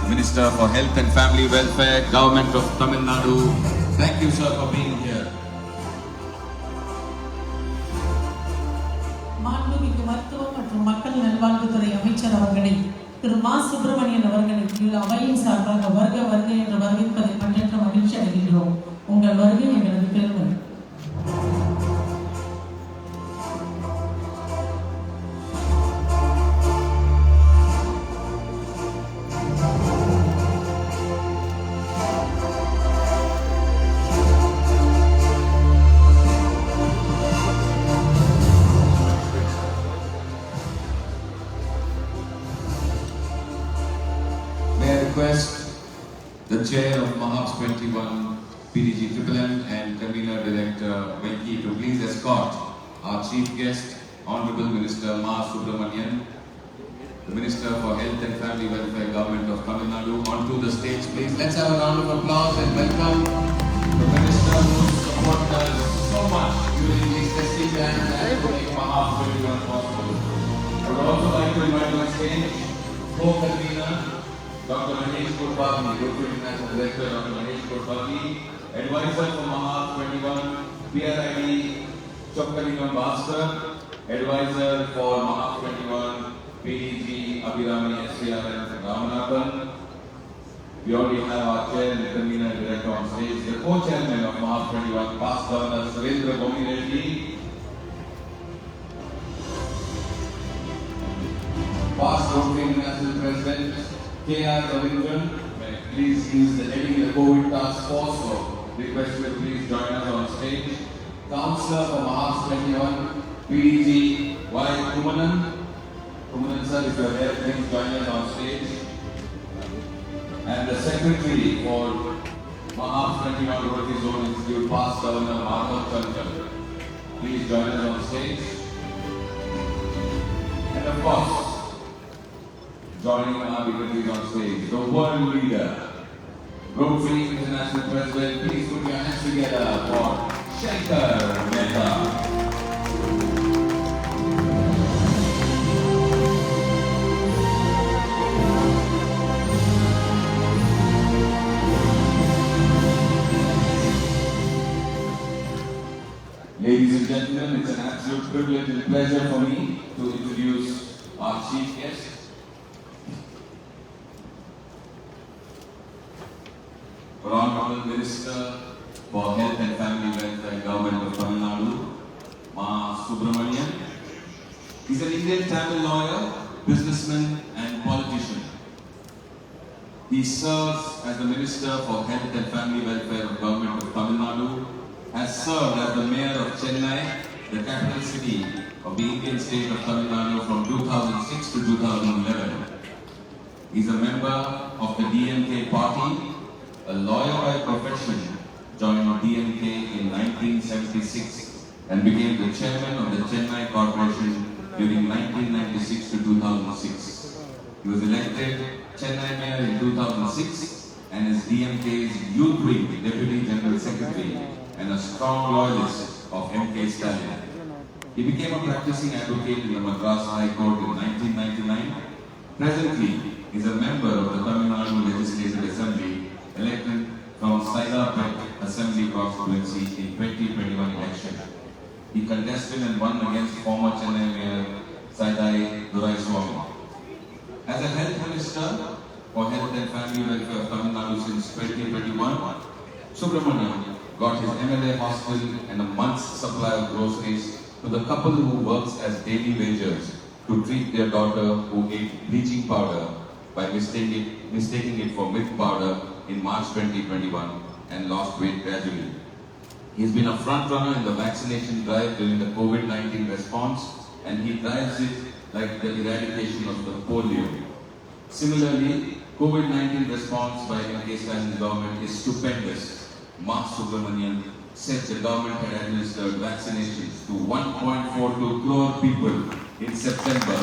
Minister for Health and Family Welfare, Government of Tamil Nadu. Thank you, sir, for being here. மாண்புமிகு மருத்துவம் மற்றும் மக்கள் நல்வாழ்வுத்துறை அமைச்சர் அவர்களை திரு மா சுப்பிரமணியன் அவர்களை அவையின் சார்பாக வருக வருக என்று வரவேற்பதை பற்றற்ற மகிழ்ச்சி அடைகின்றோம். உங்கள் வருகை எங்களது பெருமை. Request the chair of Mahabs 21, PDG MMM and convener director Venki to please escort our chief guest, Honorable Minister Ma Subramanian, the Minister for Health and Family Welfare, Government of Tamil Nadu, onto the stage, please. Let's have a round of applause and welcome the Minister who supported us so much during these festive times and to make Mahabs 21 possible. I would also like to invite on stage co-convener Dr. Mahesh Gurbavi, Rotary International Director Dr. Mahesh Gurbavi, Advisor for Mahabs 21, PRID Chokkalinam Bhaskar, Advisor for Mahabs 21, PDG Abhirami SCRM Ramanathan. We already have our chair and convener director on stage, the co-chairman of Mahabs 21, past Governor Surendra Gomi Reddy, past Rotary International President K.R. Ravindran. Please use the heading the COVID Task Force, so request you to please join us on stage. Councillor for Mahabs 21, PDG Y. Kumanan. Kumanan sir, if you are there, please join us on stage. And the Secretary for Mahabs 21 Rotary Zone Institute, past Governor Madhav Chankar. Please join us on stage. And of course, joining our dignitaries on stage, the world leader, Rotary International President. Please put your hands together for Shankar Mehta. Ladies and gentlemen, it's an absolute privilege and pleasure for me to introduce our chief guest, Honorable Minister for Health and Family Welfare, Government of Tamil Nadu, Ma Subramanian. He's an Indian Tamil lawyer, businessman and politician. He serves as the Minister for Health and Family Welfare of Government of Tamil Nadu, has served as the Mayor of Chennai, the capital city of the Indian state of Tamil Nadu from 2006 to 2011. He's a member of the DMK party, a lawyer by profession, joined DMK in 1976 and became the chairman of the Chennai Corporation during 1996 to 2006. He was elected Chennai Mayor in 2006 and is DMK's Youth Wing Deputy General Secretary and a strong loyalist of MK Stalin. He became a practicing advocate in the Madras High Court in 1999. Presently, he is a member of the Tamil Nadu Legislative Assembly, elected from Saidapet Assembly Constituency in 2021 election. He contested and won against former Chennai Mayor Saidai Duraiswamy. As a Health Minister for Health and Family Welfare of Tamil Nadu since 2021, Subramanian got his MLA hostel and a month's supply of groceries to the couple who works as daily wagers to treat their daughter who ate bleaching powder by mistaking it for milk powder in March 2021 and lost weight gradually. He's been a front runner in the vaccination drive during the COVID-19 response, and he drives it like the eradication of the polio. Similarly, COVID-19 response by MK Stalin's government is stupendous. Mark Subramanian said the government had administered vaccinations to 1.42 crore people in September,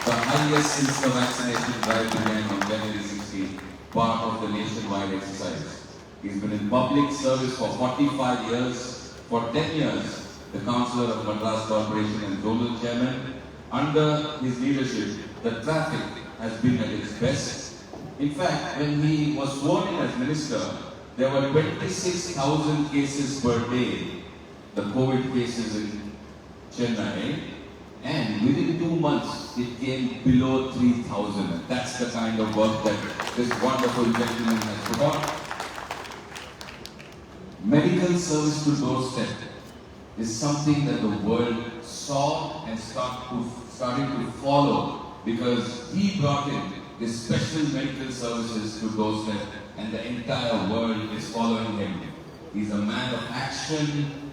the highest since the vaccination drive began on January 16, part of the nationwide exercise. He's been in public service for 45 years. For 10 years, the Councillor of Madras Corporation and Zonal Chairman. Under his leadership, the traffic has been at its best. In fact, when he was sworn in as minister, there were 26,000 cases per day, the COVID cases in Chennai, and within 2 months it came below 3,000. That's the kind of work that this wonderful gentleman has put on. Medical service to doorstep is something that the world saw and started to follow, because he brought in this special medical services to doorstep, and the entire world is following him. He's a man of action,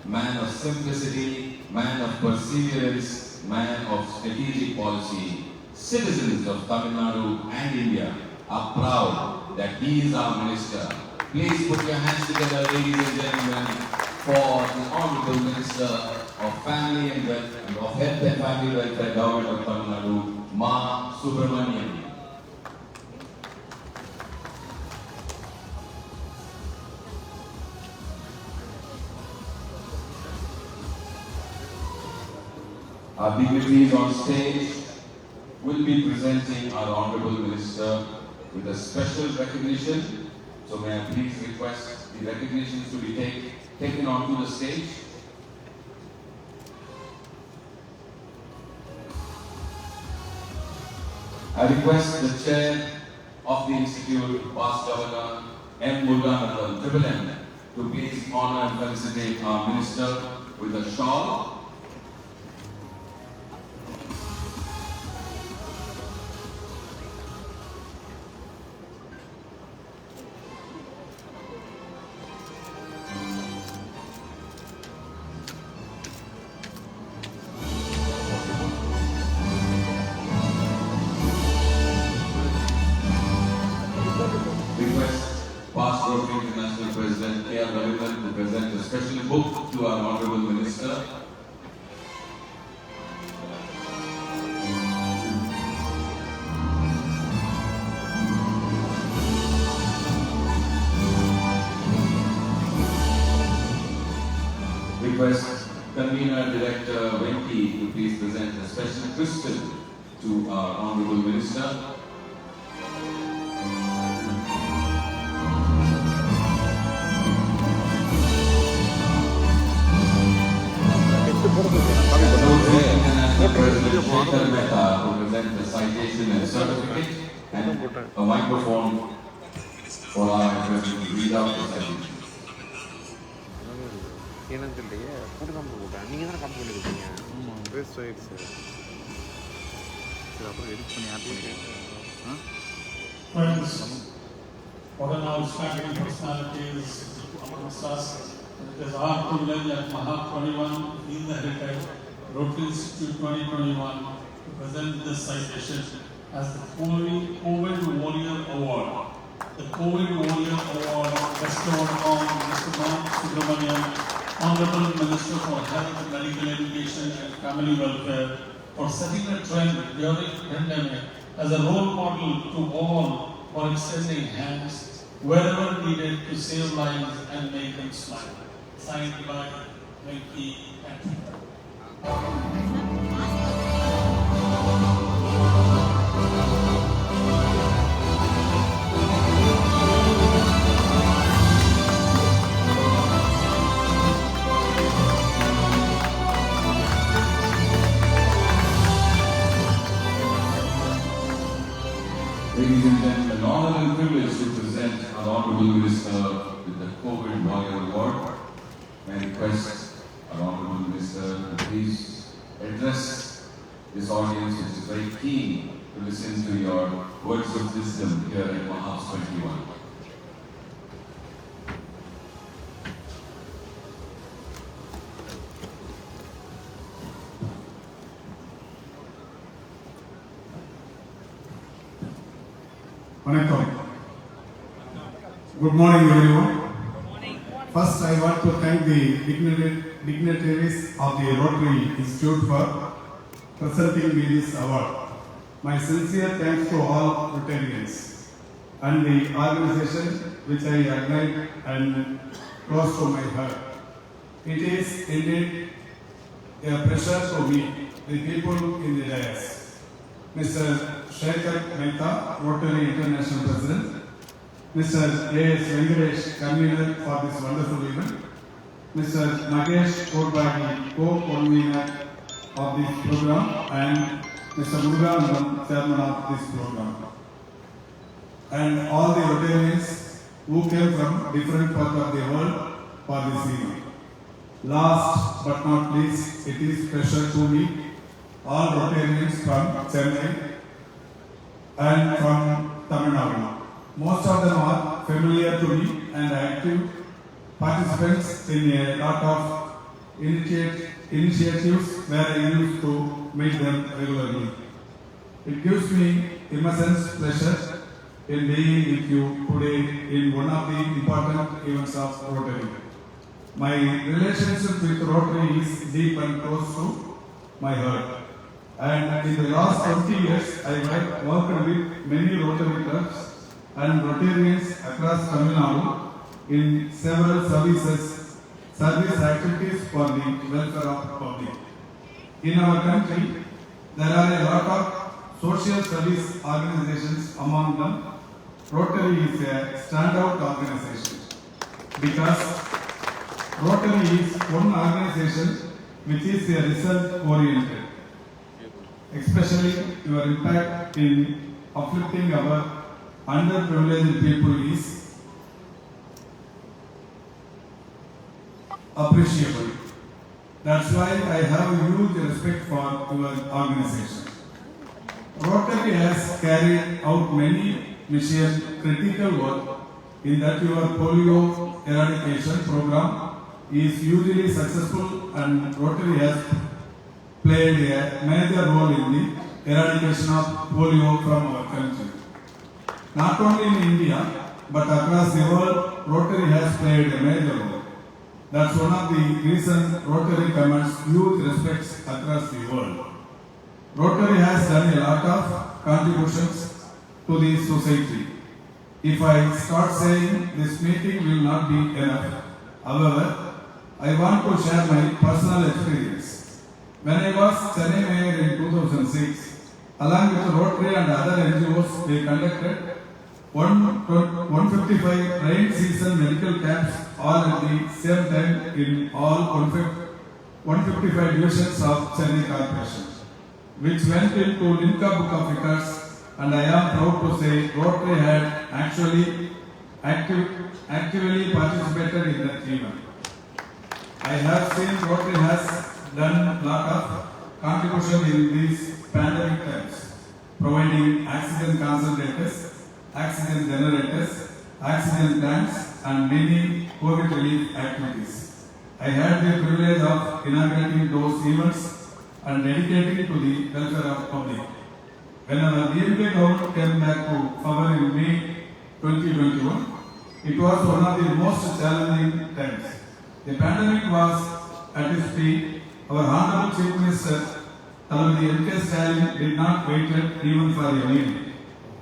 man of simplicity, man of perseverance, man of strategic policy. Citizens of Tamil Nadu and India are proud that he is our minister. Please put your hands together, ladies and gentlemen, for the Honorable Minister of Family and of Health and Family Welfare, Government of Tamil Nadu, Ma Subramanian. Our dignitaries on stage will be presenting our Honorable Minister with a special recognition. So may I please request the recognitions to be taken onto the stage. I request the Chair of the Institute, Past Governor M. Muruganathan, Triple M, to please honor and felicitate our Minister with a shawl. Request Past Rotary International President K. R. Raviman to present a special book to our Honorable Minister. Request Convener Director Venki to please present a special crystal to our Honorable Minister. President Shekhar Mehta to present the citation and certificate, and a microphone for our President to read out the citation. என்னன்னு இல்லையே கூட்டு காம்பு போட்டேன் நீங்கள் தானே காம்பு பண்ணி கொடுத்தீங்க வேஸ்ட் ஆகிடுச்சு சரி அப்புறம் எடிட் பண்ணி ஆட் பண்ணிக்கிறேன் Friends, what an outstanding personalities amongst us. It is our privilege at Maha 21 in the Heritage Rotary Institute 2021 to present this citation as the COVID Warrior Award. The COVID Warrior Award bestowed on Mr. Ma Subramanian, Honorable Minister for Health, Medical Education and Family Welfare, for setting a trend during the pandemic as a role model to all for extending hands wherever needed to save lives and make them smile. Signed by Venki and Ladies and gentlemen, honor and privilege to present our Honorable Minister with the COVID Warrior Award. I request our Honorable Minister to please address this audience, which is very keen to listen to your words of wisdom here at Maha's 21. Vanakkam. Good morning, everyone. First, I want to thank the dignitaries of the Rotary Institute for presenting me this award. My sincere thanks to all Rotarians and the organization which I admire and close to my heart. It is indeed a pleasure to meet the people in the dais. Mr. Shekhar Mehta, Rotary International President, Mr. A.S. Venkatesh, convener for this wonderful event, Mr. Mahesh Korbagi, co-convener of this program, and Mr. Muruganandam, chairman of this program, and all the Rotarians who came from different parts of the world for this event. Last but not least, it is pleasure to meet all Rotarians from Chennai and from Tamil Nadu. Most of them are familiar to me and active participants in a lot of initiatives where I used to meet them regularly. It gives me immense pleasure in being with you today in one of the important events of Rotary. My relationship with Rotary is deep and close to my heart. And in the last 20 years, I have worked with many Rotary clubs and Rotarians across Tamil Nadu in several service activities for the welfare of the public. In our country, there are a lot of social service organizations. Among them, Rotary is a standout organization because Rotary is one organization which is a result oriented. Especially your impact in uplifting our underprivileged people is appreciable. That's why I have huge respect for your organization. Rotary has carried out many mission critical work in that your polio eradication program is hugely successful, and Rotary has played a major role in the eradication of polio from our country. Not only in India, but across the world, Rotary has played a major role. That's one of the reasons Rotary commands huge respects across the world. Rotary has done a lot of contributions to the society. If I start saying this meeting will not be enough, however, I want to share my personal experience. When I was Chennai Mayor in 2006, along with Rotary and other NGOs, we conducted 155 rain season medical camps all at the same time in all 155 divisions of Chennai Corporation, which went into Limca Book of Records, and I am proud to say Rotary had actually actively participated in that event. I have seen Rotary has done a lot of contribution in these pandemic times, providing oxygen concentrators, oxygen generators, oxygen tanks, and many COVID relief activities. I had the privilege of inaugurating those events and dedicating to the welfare of public. When our DMK government came back to power in May 2021, it was one of the most challenging times. The pandemic was at its peak. Our Honorable Chief Minister, Thalapathy M.K. Stalin, did not wait even for a minute.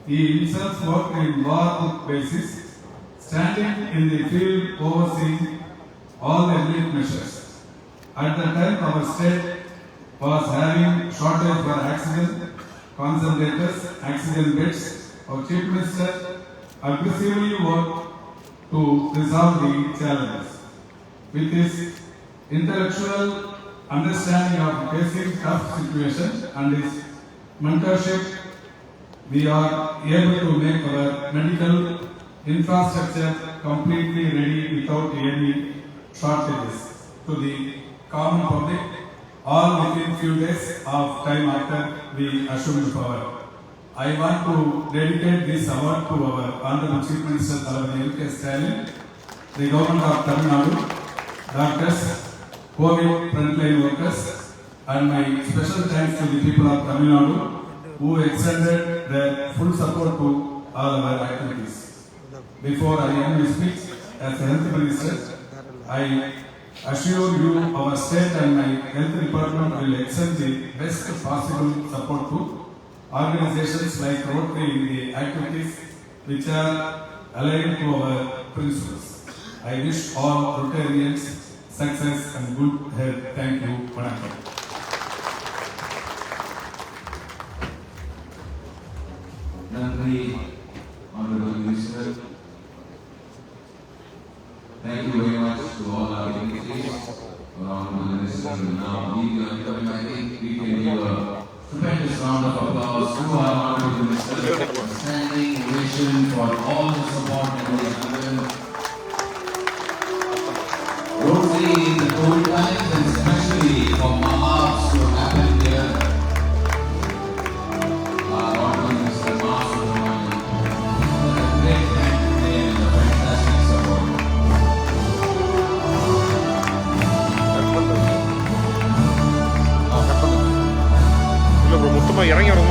He himself worked in war basis, standing in the field overseeing all the relief measures. At the time, our state was having shortage for oxygen concentrators, oxygen beds. Our Chief Minister aggressively worked to resolve the challenges. With his intellectual understanding of facing tough situations and his mentorship, we are able to make our medical infrastructure completely ready without any shortages to the common public, all within few days of time after we assumed power. I want to dedicate this award to our Honorable Chief Minister Thalapathy M.K. Stalin, the Government of Tamil Nadu, doctors, COVID frontline workers, and my special thanks to the people of Tamil Nadu who extended their full support to all our activities. Before I end my speech, as a Health Minister, I assure you our state and my Health Department will extend the best possible support to organizations like Rotary in the activities which are aligned to our principles. I wish all Rotarians success and good health. Thank you. Vanakkam. நன்றி honorable minister. Thank you very much to all our dignitaries, honorable minister. Now we are coming. I think we can give a tremendous round of applause to our honorable minister. Standing ovation for all the support that we have given. Rotary in the COVID times and especially for Mahas to happen here. Our honorable minister Subramanian, a great thank you and a fantastic support. இல்லை bro மொத்தமாக இறங்கி வர